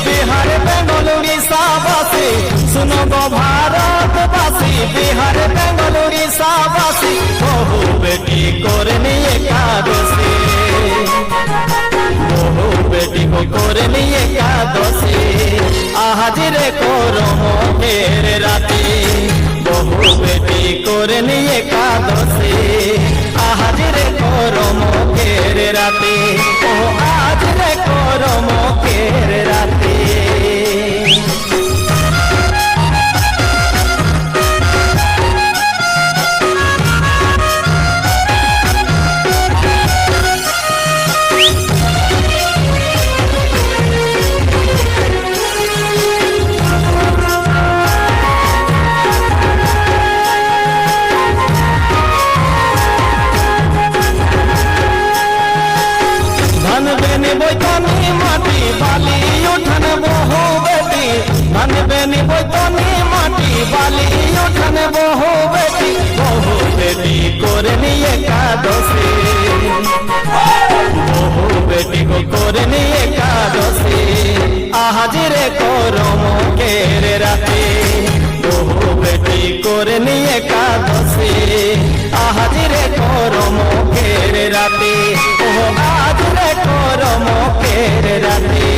बिहार बेंगल उड़ीसा बासी सुनो गो भारतवासी बिहार बेंगल उड़ीसा बासी बहु बेटी करनी एकादशी बहु बेटी को करनी एकादशी आज रे करम फेर राती बहु बेटी करनी एकादशी आज रे करम फेर राती ओ आज रे करम फेर राती বৈতনী মাটি বালি উঠান বহু বেটি মানবেনি বৈতনী মাটি বালি উঠান বহু বেটি করনি একাদশী বহু বেটি কো করনি একাদশী আজ রে করম কের রাতে বহু বেটি করনি একাদশী আজ রে করম কের রাতে ও আজ রে করম কের রাতে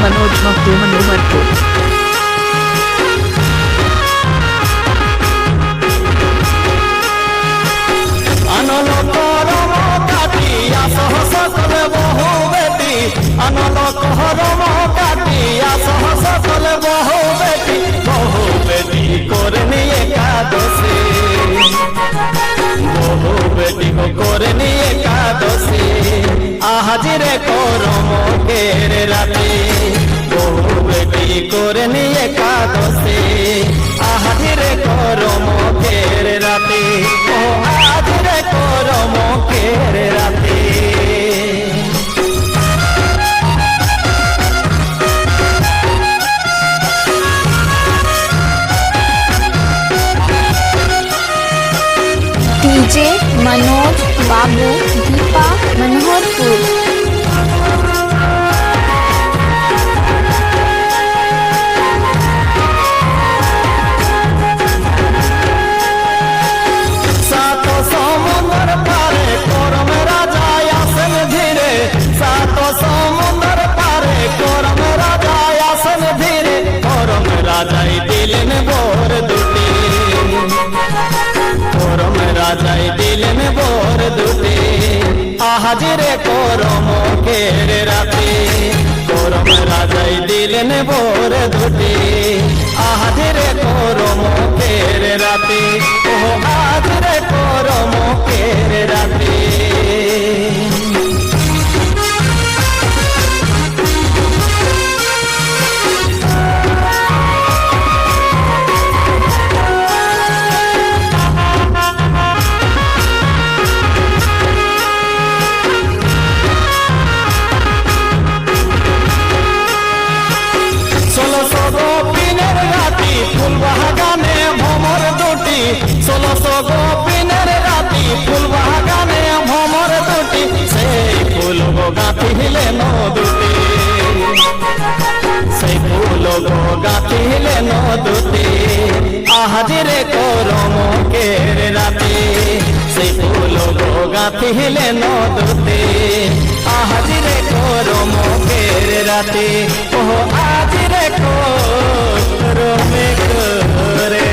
मनोज मखदूम मनोहरपुर अनल करम काटिया सह सकल बहु बेटी अनल करम काटिया सह सकल बहु बेटी करनी एकादशी बहु बेटी को करनी एकादशी आज रे करम केर राती बहु बेटी करनी एकादशी आज रे करम केर राती ओ आज रे करम केर राती डीजे मनोज बाबू दीपा मनोहरपुर सात समुंदर पारे करम राजा आसन धीरे सात समुंदर पारे करम राजा आसन धीरे करम राजाई दिल में बोर दुटी करम राजाई दिल में बोर दुटी आज रे करम केर राती करम राजाई दिल में बोर दुटी आज रे करम केर राती ओ आज रे करम केर राती ষোলশো গোপিনের রাতি ফুল বাগানে ভ্রমর দুটি সেই ফুল গাঁথিলেন দুটি সেই ফুল গাঁথিলেন দুটি আজ রে করম কের রাতি সেই ফুল গাঁথিলেন দুটি আজ রে করম কের রাতি ও আজ রে করম করে